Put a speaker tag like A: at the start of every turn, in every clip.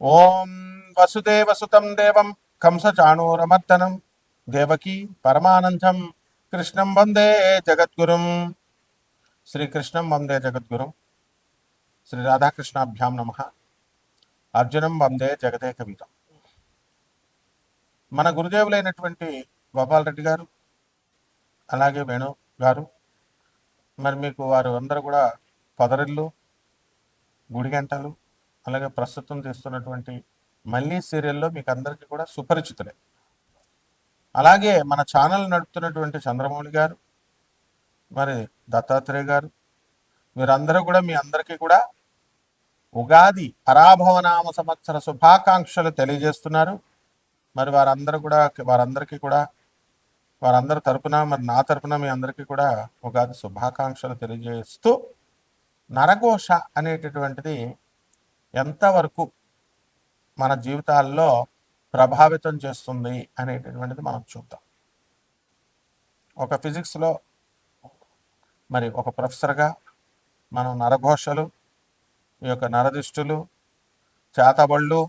A: ఓం వసుదేవసుతం దేవం కంసచాణూరమర్దనం దేవకీ పరమానందం కృష్ణం వందే జగద్గురుం. శ్రీకృష్ణం వందే జగద్గురుం. శ్రీ రాధాకృష్ణాభ్యాం నమ. అర్జునం వందే జగదేక వీరం. మన గురుదేవులైనటువంటి గోపాల్ రెడ్డి గారు, అలాగే వేణు గారు, మరి మీకు వారు అందరూ కూడా పొదరిల్లు, గుడిగంటలు, అలాగే ప్రస్తుతం తీస్తున్నటువంటి మళ్ళీ సీరియల్లో మీకు అందరికీ కూడా సుపరిచితులే. అలాగే మన ఛానల్ నడుపుతున్నటువంటి చంద్రమౌళి గారు, మరి దత్తాత్రేయ గారు, వీరందరూ కూడా మీ అందరికీ కూడా ఉగాది పరాభవనామ సంవత్సర శుభాకాంక్షలు తెలియజేస్తున్నారు. మరి వారందరికీ కూడా వారందరి తరపున, మరి నా తరపున మీ అందరికీ కూడా ఉగాది శుభాకాంక్షలు తెలియజేస్తూ, నరఘోష అనేటటువంటిది ఎంతవరకు మన జీవితాల్లో ప్రభావితం చేస్తుంది అనేటటువంటిది మనం చూద్దాం. ఒక ఫిజిక్స్లో మరి ఒక ప్రొఫెసర్గా మనం నరఘోషలు, ఈ యొక్క నరదిష్టులు, చేతబళ్ళు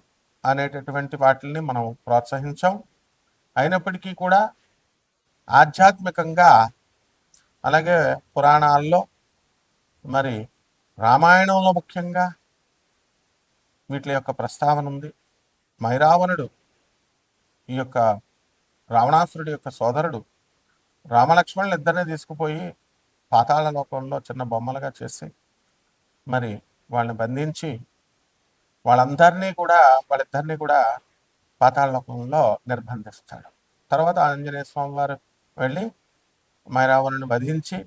A: అనేటటువంటి వాటిని మనం ప్రోత్సహించాం. అయినప్పటికీ కూడా ఆధ్యాత్మికంగా, అలాగే పురాణాల్లో, మరి రామాయణంలో ముఖ్యంగా వీటి యొక్క ప్రస్తావన ఉంది. మైరావణుడు, ఈ యొక్క రావణాసురుడి యొక్క సోదరుడు, రామలక్ష్మణులు ఇద్దరిని తీసుకుపోయి పాతాళ లోకంలో చిన్న బొమ్మలుగా చేసి మరి వాళ్ళని బంధించి వాళ్ళిద్దరినీ కూడా పాతాళ లోకంలో నిర్బంధిస్తాడు. తర్వాత ఆంజనేయ స్వామి వారు వెళ్ళి మైరావణుని వధించి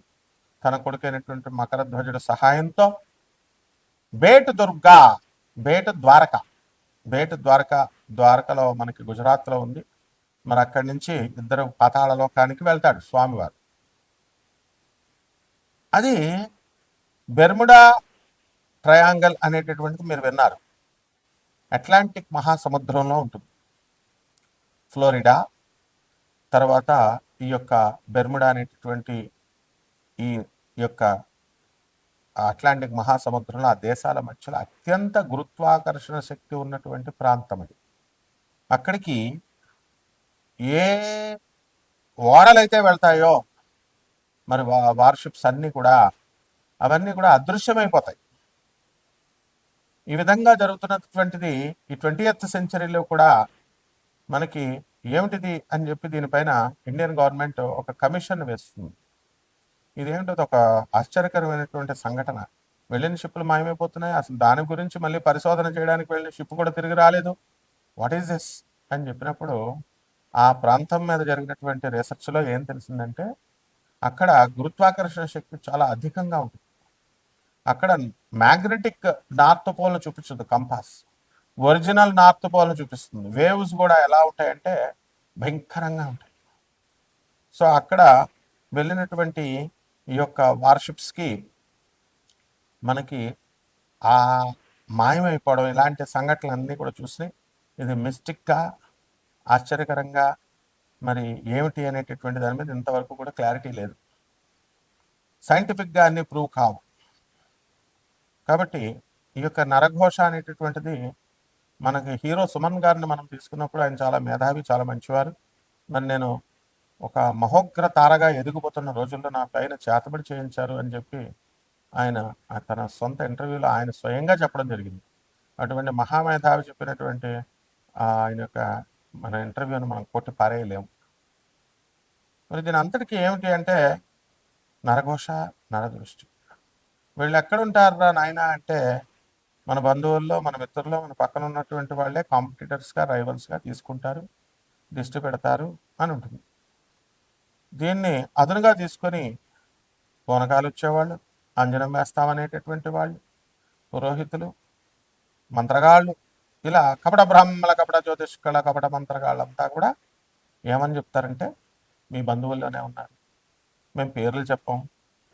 A: తన కొడుకైనటువంటి మకరధ్వజుడి సహాయంతో ద్వారకలో మనకి గుజరాత్లో ఉంది. మరి అక్కడి నుంచి ఇద్దరు పాతాళ లోకానికి వెళ్తాడు స్వామివారు. అది బెర్ముడా ట్రయాంగల్ అనేటటువంటిది మీరు విన్నారు. అట్లాంటిక్ మహాసముద్రంలో ఉంటుంది. ఫ్లోరిడా, తర్వాత ఈ యొక్క బెర్ముడా అనేటటువంటి ఈ యొక్క అట్లాంటిక్ మహాసముద్రంలో ఆ దేశాల మధ్యలో అత్యంత గురుత్వాకర్షణ శక్తి ఉన్నటువంటి ప్రాంతం అది. అక్కడికి ఏ ఓడలైతే వెళ్తాయో మరి వార్షిప్స్ అవన్నీ కూడా అదృశ్యమైపోతాయి. ఈ విధంగా జరుగుతున్నటువంటిది ఈ 20th సెంచరీలో కూడా మనకి ఏమిటిది అని చెప్పి దీనిపైన ఇండియన్ గవర్నమెంట్ ఒక కమిషన్ వేస్తుంది. ఇదేంటో ఒక ఆశ్చర్యకరమైనటువంటి సంఘటన. వెళ్ళిన షిప్పులు మాయమైపోతున్నాయి. అసలు దాని గురించి మళ్ళీ పరిశోధన చేయడానికి వెళ్ళిన షిప్ కూడా తిరిగి రాలేదు. వాట్ ఈస్ దిస్ అని చెప్పినప్పుడు ఆ ప్రాంతం మీద జరిగినటువంటి రీసెర్చ్లో ఏం తెలిసిందంటే అక్కడ గురుత్వాకర్షణ శక్తి చాలా అధికంగా ఉంటుంది. అక్కడ మ్యాగ్నెటిక్ నార్త్ పోల్ను చూపించదు కంపాస్, ఒరిజినల్ నార్త్ పోల్ను చూపిస్తుంది. వేవ్స్ కూడా ఎలా ఉంటాయంటే భయంకరంగా ఉంటాయి. సో అక్కడ వెళ్ళినటువంటి ఈ యొక్క వార్షిప్స్కి మనకి ఆ మాయమైపోవడం, ఇలాంటి సంఘటనలన్నీ కూడా చూసి ఇది మిస్టిక్గా, ఆశ్చర్యకరంగా మరి ఏమిటి అనేటటువంటి దాని మీద ఇంతవరకు కూడా క్లారిటీ లేదు. సైంటిఫిక్గా అన్ని ప్రూవ్ కావు. కాబట్టి ఈ యొక్క నరఘోష అనేటటువంటిది మనకి హీరో సుమన్ గారిని మనం తీసుకున్నప్పుడు ఆయన చాలా మేధావి, చాలా మంచివారు. మరి నేను ఒక మహోగ్ర తారగా ఎదిగిపోతున్న రోజుల్లో నా పైన చేతబడి చేయించారు అని చెప్పి ఆయన తన సొంత ఇంటర్వ్యూలో ఆయన స్వయంగా చెప్పడం జరిగింది. అటువంటి మహామేధావి చెప్పినటువంటి ఆయన యొక్క మన ఇంటర్వ్యూని మనం కొట్టి పారేయలేము. మరి దీని అంతటికీ ఏమిటి అంటే నరఘోష, నరదృష్టి. వీళ్ళు ఎక్కడుంటారా నాయన అంటే మన బంధువుల్లో, మన మిత్రుల్లో, మన పక్కన ఉన్నటువంటి వాళ్ళే కాంపిటీటర్స్గా, రైవల్స్గా తీసుకుంటారు, దిష్టి పెడతారు అని ఉంటుంది. దీన్ని అదునుగా తీసుకొని పూనకాలు వచ్చేవాళ్ళు, అంజనం వేస్తామనేటటువంటి వాళ్ళు, పురోహితులు, మంత్రగాళ్ళు, ఇలా కపట బ్రాహ్మణ, కపట జ్యోతిష్కుల, కపట మంత్రగాళ్ళంతా కూడా ఏమని చెప్తారంటే మీ బంధువుల్లోనే ఉన్నారు, మేము పేర్లు చెప్పాం,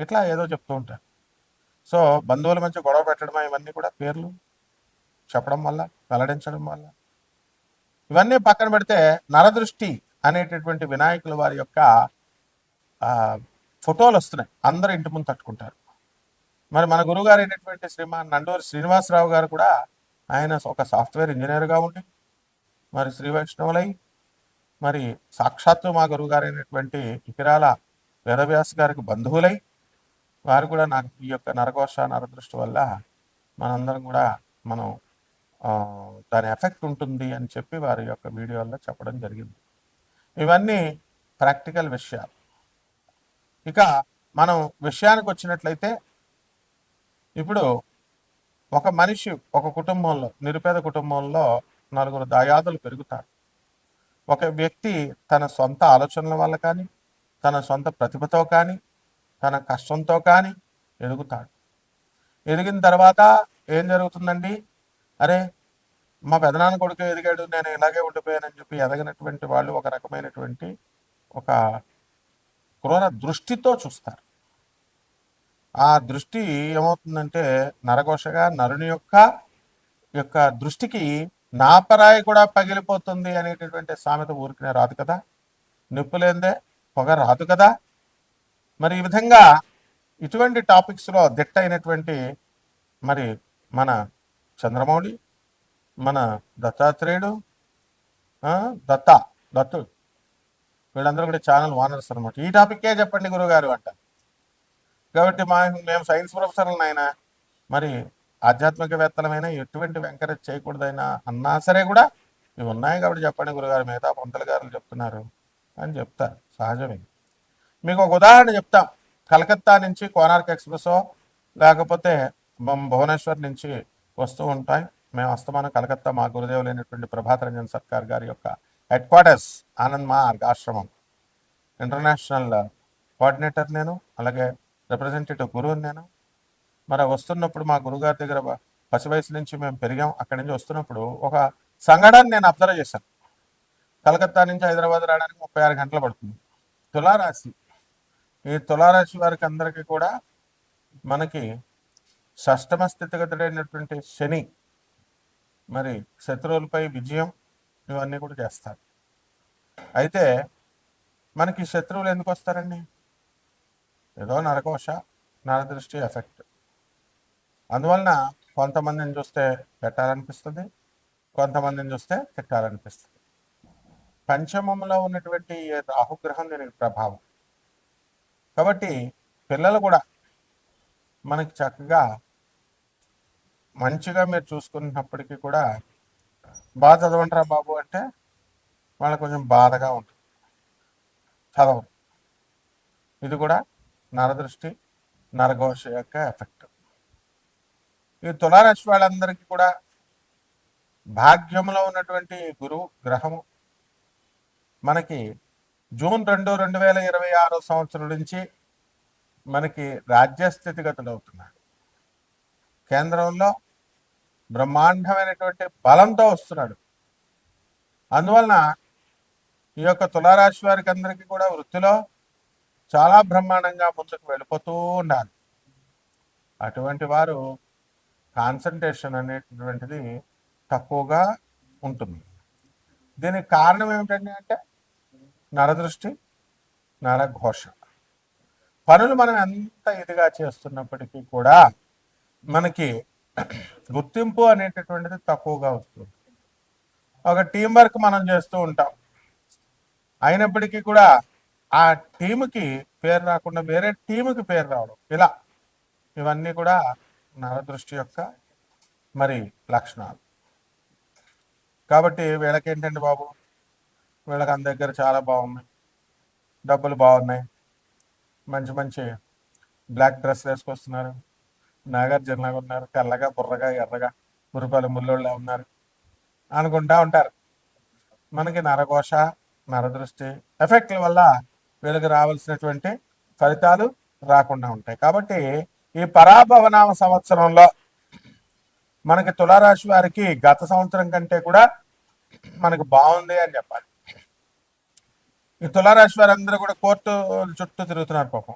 A: ఇట్లా ఏదో చెప్తూ ఉంటారు. సో బంధువుల మధ్య గొడవ పెట్టడం, ఇవన్నీ కూడా పేర్లు చెప్పడం వల్ల, వెల్లడించడం వల్ల. ఇవన్నీ పక్కన పెడితే నరదృష్టి అనేటటువంటి వినాయకుల వారి యొక్క ఫోటోలు వస్తున్నాయి, అందరూ ఇంటి ముందు తట్టుకుంటారు. మరి మన గురువుగారు అయినటువంటి శ్రీమాన్ నండూరి శ్రీనివాసరావు గారు కూడా ఆయన ఒక సాఫ్ట్వేర్ ఇంజనీర్గా ఉండి మరి శ్రీ వైష్ణవులై మరి సాక్షాత్తు మా గురువు గారైనటువంటి ఇకిరాల వేదవ్యాస్ గారికి బంధువులై వారు కూడా నాకు ఈ యొక్క నరఘోష నరదృష్టి వల్ల మనందరం కూడా మనం దాని ఎఫెక్ట్ ఉంటుంది అని చెప్పి వారి యొక్క వీడియోల్లో చెప్పడం జరిగింది. ఇవన్నీ ప్రాక్టికల్ విషయాలు. ఇక మనం విషయానికి వచ్చినట్లయితే ఇప్పుడు ఒక మనిషి ఒక కుటుంబంలో నిరుపేద కుటుంబంలో నలుగురు దాయాదులు పెరుగుతారు. ఒక వ్యక్తి తన సొంత ఆలోచనల వల్ల కానీ తన సొంత ప్రతిభతో కానీ తన కష్టంతో కానీ ఎదుగుతాడు. ఎదిగిన తర్వాత ఏం జరుగుతుందండి? అరే మా పెదనాన్న కొడుకు ఎదిగాడు, నేను ఇలాగే ఉండిపోయానని చెప్పి ఎదగినటువంటి వాళ్ళు ఒక రకమైనటువంటి ఒక క్రూర దృష్టితో చూస్తారు. ఆ దృష్టి ఏమవుతుందంటే నరఘోషగా నరుని యొక్క దృష్టికి నాపరాయి కూడా పగిలిపోతుంది అనేటటువంటి సామెత ఊరికినే రాదు కదా, నిప్పులేందే పొగ రాదు కదా. మరి ఈ విధంగా ఇటువంటి టాపిక్స్లో దిట్ట అయినటువంటి మరి మన చంద్రమౌళి, మన దత్తాత్రేయుడు, దత్తుడు, వీళ్ళందరూ కూడా ఛానల్ ఓనర్స్ అనమాట. ఈ టాపిక్కే చెప్పండి గురువుగారు అంట. కాబట్టి మేము సైన్స్ ప్రొఫెసర్లను అయినా మరి ఆధ్యాత్మికవేత్తలమైనా ఎటువంటి ఎంకరేజ్ చేయకూడదైనా అన్నా సరే కూడా ఇవి ఉన్నాయి కాబట్టి చెప్పండి గురుగారు, మిగతా పంతులు గారు చెప్తున్నారు అని చెప్తారు, సహజమే. మీకు ఒక ఉదాహరణ చెప్తాం. కలకత్తా నుంచి కోనార్క్ ఎక్స్ప్రెస్ లేకపోతే భువనేశ్వర్ నుంచి వస్తూ ఉంటాయి. మేము అస్తమానం కలకత్తా మా గురుదేవులైనటువంటి ప్రభాత్ రంజన్ సర్కార్ గారి యొక్క హెడ్ క్వార్టర్స్ ఆనంద్ మార్గ్ ఆశ్రమం ఇంటర్నేషనల్ కోఆర్డినేటర్ నేను, అలాగే రిప్రజెంటేటివ్ గురువుని నేను. మరి వస్తున్నప్పుడు మా గురుగారి దగ్గర పసి వయసు నుంచి మేము పెరిగాం. అక్కడి నుంచి వస్తున్నప్పుడు ఒక సంఘటన నేను అబ్జర్వ్ చేశాను. కలకత్తా నుంచి హైదరాబాద్ రావడానికి 36 గంటలు పడుతుంది. తులారాశి, ఈ తులారాశి వారికి అందరికీ కూడా మనకి షష్టమ స్థితిగతుడైనటువంటి శని మరి శత్రువులపై విజయం ఇవన్నీ కూడా చేస్తారు. అయితే మనకి శత్రువులు ఎందుకు వస్తారండి? ఏదో నరఘోష నరదృష్టి ఎఫెక్ట్. అందువలన కొంతమందిని చూస్తే పెట్టాలనిపిస్తుంది, కొంతమందిని చూస్తే తిట్టాలనిపిస్తుంది. పంచమంలో ఉన్నటువంటి రాహుగ్రహం దీనికి ప్రభావం. కాబట్టి పిల్లలు కూడా మనకి చక్కగా మంచిగా మీరు చూసుకున్నప్పటికీ కూడా బాగా చదవంటారా బాబు అంటే వాళ్ళకి కొంచెం బాధగా ఉంటుంది, చదవరు. ఇది కూడా నరదృష్టి నరఘోష యొక్క ఎఫెక్ట్. ఈ తులారాశి వాళ్ళందరికీ కూడా భాగ్యంలో ఉన్నటువంటి గురువు గ్రహము మనకి జూన్ 2, 2026 సంవత్సరం నుంచి మనకి రాజ్యస్థితిగతులు అవుతున్నాడు. కేంద్రంలో బ్రహ్మాండమైనటువంటి బలంతో వస్తున్నాడు. అందువలన ఈ యొక్క తులారాశి వారికి అందరికీ కూడా వృత్తిలో చాలా బ్రహ్మాండంగా ముందుకు వెళ్ళిపోతూ ఉండాలి. అటువంటి వారు కాన్సన్ట్రేషన్ అనేటటువంటిది తక్కువగా ఉంటుంది. దీనికి కారణం ఏమిటండి అంటే నరదృష్టి నరఘోష. పనులు మనం ఎంత ఇదిగా చేస్తున్నప్పటికీ కూడా మనకి గుర్తింపు అనేటటువంటిది తక్కువగా వస్తుంది. ఒక టీం వర్క్ మనం చేస్తూ ఉంటాం, అయినప్పటికీ కూడా ఆ టీముకి పేరు రాకుండా వేరే టీముకి పేరు రావడం, ఇవన్నీ కూడా నరదృష్టి యొక్క మరి లక్షణాలు. కాబట్టి వీళ్ళకేంటండి బాబు, వీళ్ళకి అందరి దగ్గర చాలా బాగున్నాయి, డబ్బులు బాగున్నాయి, మంచి మంచి బ్లాక్ డ్రెస్ వేసుకొస్తున్నారు, నాగార్జునలాగా ఉన్నారు, తెల్లగా బుర్రగా ఎర్రగా మురుపాలు ముల్లోళ్ళ ఉన్నారు అనుకుంటా ఉంటారు. మనకి నరఘోష నరదృష్టి ఎఫెక్ట్ల వల్ల వీళ్ళకి రావాల్సినటువంటి ఫలితాలు రాకుండా ఉంటాయి. కాబట్టి ఈ పరాభవనామ సంవత్సరంలో మనకి తులారాశి వారికి గత సంవత్సరం కంటే కూడా మనకు బాగుంది అని చెప్పాలి. ఈ తులారాశి వారందరూ కూడా కోర్టు చుట్టూ తిరుగుతున్నారు పాపం.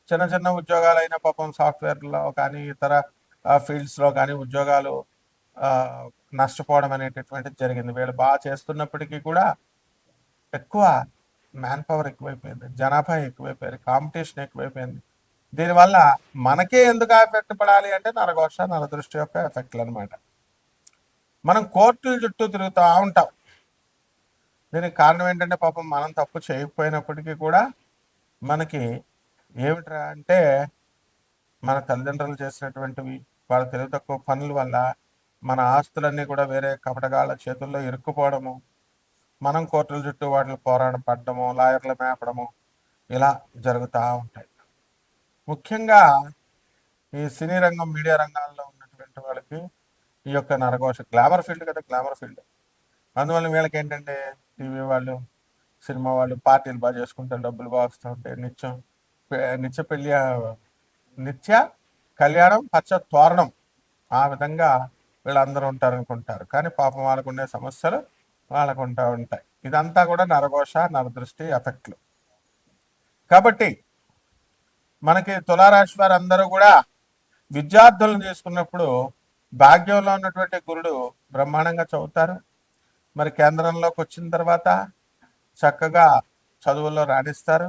A: చిన్న చిన్న ఉద్యోగాలైనా పాపం సాఫ్ట్వేర్లో కానీ ఇతర ఫీల్డ్స్లో కానీ ఉద్యోగాలు నష్టపోవడం అనేటటువంటిది జరిగింది. వీళ్ళు బాగా చేస్తున్నప్పటికీ కూడా ఎక్కువ మ్యాన్ పవర్ ఎక్కువైపోయింది, జనాభా ఎక్కువైపోయింది, కాంపిటీషన్ ఎక్కువైపోయింది. దీనివల్ల మనకే ఎందుకు ఎఫెక్ట్ పడాలి అంటే నరఘోష నరదృష్టి యొక్క ఎఫెక్ట్లు అనమాట. మనం కోర్టుల చుట్టూ తిరుగుతూ ఉంటాం. దీనికి కారణం ఏంటంటే పాపం మనం తప్పు చేయకపోయినప్పటికీ కూడా మనకి ఏమిట్రా అంటే మన తల్లిదండ్రులు చేసినటువంటివి, వాళ్ళ తెలివి తక్కువ పనుల వల్ల మన ఆస్తులన్నీ కూడా వేరే కపటగాళ్ళ చేతుల్లో ఇరుక్కుపోవడము, మనం కోర్టుల చుట్టూ వాటిని పోరాటం పడడము, లాయర్లు మేపడము ఇలా జరుగుతూ ఉంటాయి. ముఖ్యంగా ఈ సినీ రంగం, మీడియా రంగాల్లో ఉన్నటువంటి వాళ్ళకి ఈ యొక్క నరఘోష గ్లామర్ ఫీల్డ్ కదా, గ్లామర్ ఫీల్డ్. అందువల్ల వీళ్ళకి ఏంటంటే టీవీ వాళ్ళు, సినిమా వాళ్ళు పార్టీలు బాగా చేసుకుంటారు, డబ్బులు బాగా వస్తూ ఉంటాయి. నిత్య పెళ్లి, నిత్య కళ్యాణం, పచ్చ తోరణం, ఆ విధంగా వీళ్ళందరూ ఉంటారు అనుకుంటారు. కానీ పాపం వాళ్ళకు ఉండే సమస్యలు వాళ్ళకు ఉంటాయి. ఇదంతా కూడా నరఘోష, నరదృష్టి ఎఫెక్ట్లు. కాబట్టి మనకి తులారాశి వారు అందరూ కూడా విద్యార్థులను తీసుకున్నప్పుడు భాగ్యంలో ఉన్నటువంటి గురుడు బ్రహ్మాండంగా చదువుతారు. మరి కేంద్రంలోకి వచ్చిన తర్వాత చక్కగా చదువుల్లో రాణిస్తారు.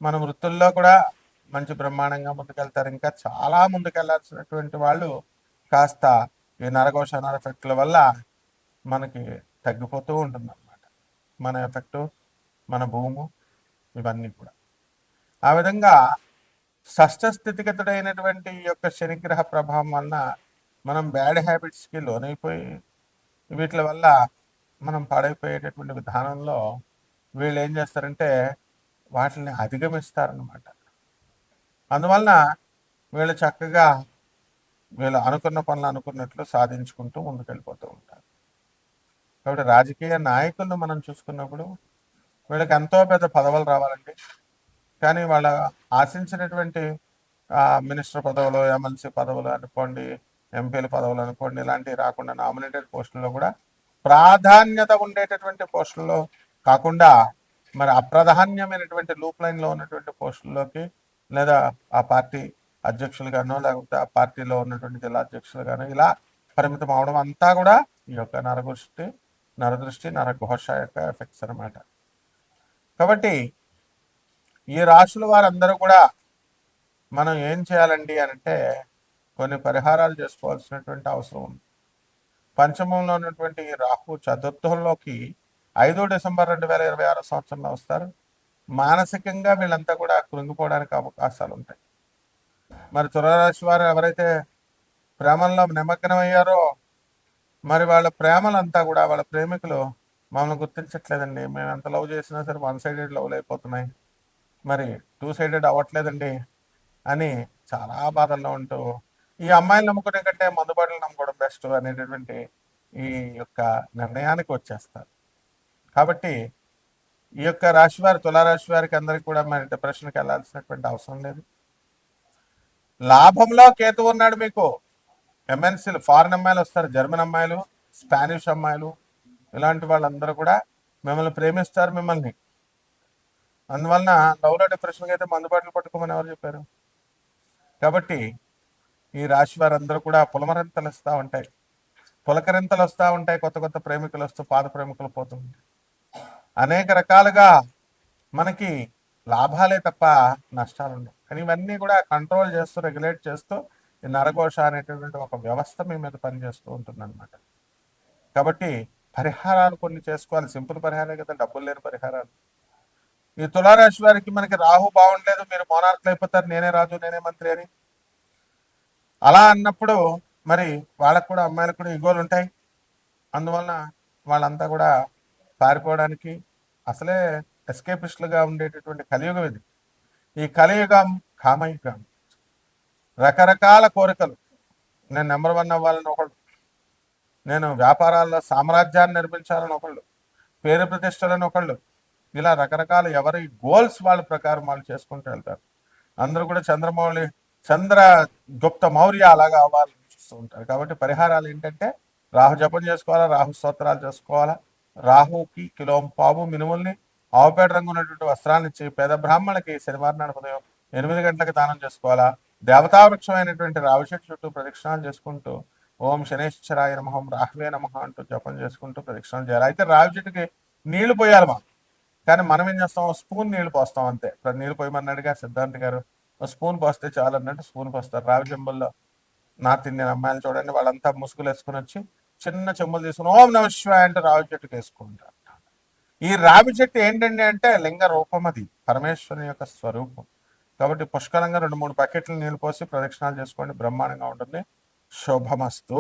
A: మన వృత్తుల్లో కూడా మంచి బ్రహ్మాండంగా ముందుకెళ్తారు. ఇంకా చాలా ముందుకెళ్లాల్సినటువంటి వాళ్ళు కాస్త ఈ నరఘోష ఎఫెక్ట్ల వల్ల మనకి తగ్గిపోతూ ఉంటుంది అన్నమాట. మన ఎఫెక్టు, మన భూము, ఇవన్నీ కూడా. ఆ విధంగా షష్ఠ స్థితిగతుడైనటువంటి ఈ యొక్క శనిగ్రహ ప్రభావం వలన మనం బ్యాడ్ హ్యాబిట్స్కి లోనైపోయి వీటి వల్ల మనం పాడైపోయేటటువంటి విధానంలో వీళ్ళు ఏం చేస్తారంటే వాటిని అధిగమిస్తారనమాట. అందువలన వీళ్ళు చక్కగా వీళ్ళు అనుకున్న పనులు అనుకున్నట్లు సాధించుకుంటూ ముందుకెళ్ళిపోతూ ఉంటారు. కాబట్టి రాజకీయ నాయకులను మనం చూసుకున్నప్పుడు వీళ్ళకి ఎంతో పెద్ద పదవులు రావాలండి. కానీ వాళ్ళ ఆశించినటువంటి మినిస్టర్ పదవులు, ఎమ్మెల్సీ పదవులు అనుకోండి, ఎంపీల పదవులు అనుకోండి, ఇలాంటివి రాకుండా నామినేటెడ్ పోస్టుల్లో కూడా ప్రాధాన్యత ఉండేటటువంటి పోస్టుల్లో కాకుండా మరి అప్రాధాన్యమైనటువంటి లూప్ లైన్లో ఉన్నటువంటి పోస్టుల్లోకి, లేదా ఆ పార్టీ అధ్యక్షులుగానో లేకపోతే ఆ పార్టీలో ఉన్నటువంటి జిల్లా అధ్యక్షులుగానో ఇలా పరిమితం అవడం అంతా కూడా ఈ యొక్క నరదృష్టి, నరఘోష యొక్క ఎఫెక్ట్స్ అనమాట. కాబట్టి ఈ రాశుల వారందరూ కూడా మనం ఏం చేయాలండి అంటే కొన్ని పరిహారాలు చేసుకోవాల్సినటువంటి అవసరం ఉంది. పంచమంలో ఉన్నటువంటి రాహు చతుర్థంలోకి 5 డిసెంబర్ 2026 సంవత్సరంలో వస్తారు. మానసికంగా వీళ్ళంతా కూడా కృంగిపోవడానికి అవకాశాలు ఉంటాయి. మరి తులారాశి వారు ఎవరైతే ప్రేమల్లో నిమగ్నమయ్యారో మరి వాళ్ళ ప్రేమలంతా కూడా, వాళ్ళ ప్రేమికులు మమ్మల్ని గుర్తించట్లేదండి, మేము ఎంత లవ్ చేసినా సరే 1 సైడెడ్ లవ్లు అయిపోతున్నాయి, మరి 2 సైడెడ్ అవ్వట్లేదండి అని చాలా బాధల్లో ఉంటూ ఈ అమ్మాయిలు నమ్ముకునే కంటే మందుబాటులు నమ్ముకోవడం బెస్ట్ అనేటటువంటి ఈ యొక్క నిర్ణయానికి వచ్చేస్తారు. కాబట్టి ఈ యొక్క రాశివారి, తులారాశి వారికి అందరికి కూడా మరి డిప్రెషన్కి వెళ్ళాల్సినటువంటి అవసరం లేదు. లాభంలో కేతు ఉన్నాడు మీకు. ఎంఎన్సీలు, ఫారిన్ అమ్మాయిలు వస్తారు, జర్మన్ అమ్మాయిలు, స్పానిష్ అమ్మాయిలు, ఇలాంటి వాళ్ళందరూ కూడా మిమ్మల్ని ప్రేమిస్తారు మిమ్మల్ని. అందువలన లవ్లో డిప్రెషన్కి అయితే మందుబాటులు పట్టుకోమని ఎవరు చెప్పారు? కాబట్టి ఈ రాశి వారందరూ కూడా పులకరింతలు వస్తూ ఉంటాయి, కొత్త కొత్త ప్రేమికులు వస్తూ పాత ప్రేమికులు పోతుంటాయి. అనేక రకాలుగా మనకి లాభాలే తప్ప నష్టాలు ఉండవు. కానీ ఇవన్నీ కూడా కంట్రోల్ చేస్తూ, రెగ్యులేట్ చేస్తూ ఈ నరఘోష అనేటటువంటి ఒక వ్యవస్థ మీ మీద పనిచేస్తూ ఉంటుందన్నమాట. కాబట్టి పరిహారాలు కొన్ని చేసుకోవాలి. సింపుల్ పరిహారాలే కదా, డబ్బులు లేని పరిహారాలు. ఈ తులారాశి వారికి మనకి రాహు బాగుండలేదు, మీరు మోనార్కులు అయిపోతారు, నేనే రాజు నేనే మంత్రి అని అలా అన్నప్పుడు మరి వాళ్ళకు కూడా, అమ్మాయిలకు కూడా ఇగోలు ఉంటాయి. అందువలన వాళ్ళంతా కూడా పారిపోవడానికి, అసలే ఎస్కేపిస్టులుగా ఉండేటటువంటి కలియుగం ఇది. ఈ కలియుగం కామయుగం. రకరకాల కోరికలు. నేను నెంబర్ 1 అవ్వాలని ఒకళ్ళు, నేను వ్యాపారాల్లో సామ్రాజ్యాన్ని నిర్మించాలని ఒకళ్ళు, పేరు ప్రతిష్టలని ఒకళ్ళు, ఇలా రకరకాల ఎవరి గోల్స్ వాళ్ళ ప్రకారం వాళ్ళు చేసుకుంటూ వెళ్తారు. అందరూ కూడా చంద్రగుప్త మౌర్య అలాగా అవ్వాలని చూస్తూ ఉంటారు. కాబట్టి పరిహారాలు ఏంటంటే రాహు జపం చేసుకోవాలా, రాహు స్తోత్రాలు చేసుకోవాలా, రాహుకి కిలోంపావు మినుముల్ని, ఆవుపేట రంగు ఉన్నటువంటి వస్త్రాలను ఇచ్చి పేద బ్రాహ్మణులకి శనివారం నాడు ఉదయం 8 గంటలకు దానం చేసుకోవాలా. దేవతావృక్షం అయినటువంటి రావి చెట్టు చుట్టూ ప్రదక్షిణాలు చేసుకుంటూ ఓం శనేశ్వరాయ నమః, రాహవే నమః అంటూ జపం చేసుకుంటూ ప్రదక్షిణాలు చేయాలి. అయితే రావి చెట్టుకి నీళ్లు పోయాలి మనం. కానీ మనం ఏం చేస్తాం, స్పూన్ నీళ్లు పోస్తాం అంతే. ఇప్పుడు నీళ్లు పోయమన్నాడుగా సిద్ధాంత్ గారు, స్పూన్ పోస్తే చాలు అన్నట్టు స్పూన్ పోస్తారు. రావి చెంబుల్లో నార్త్ ఇండియన్ అమ్మాయిలు చూడండి, వాళ్ళంతా ముసుగులు వేసుకుని వచ్చి చిన్న చెమ్మలు తీసుకుని ఓం నమ శివాయ అంటే రావి చెట్టుకు వేసుకుంటారు. ఈ రావి చెట్టు ఏంటండి అంటే లింగ రూపం, అది పరమేశ్వరుని యొక్క స్వరూపం. కాబట్టి పుష్కలంగా 2-3 బకెట్లు నీళ్ళు పోసి ప్రదక్షిణాలు చేసుకోండి, బ్రహ్మాండంగా ఉంటుంది. శుభమస్తు.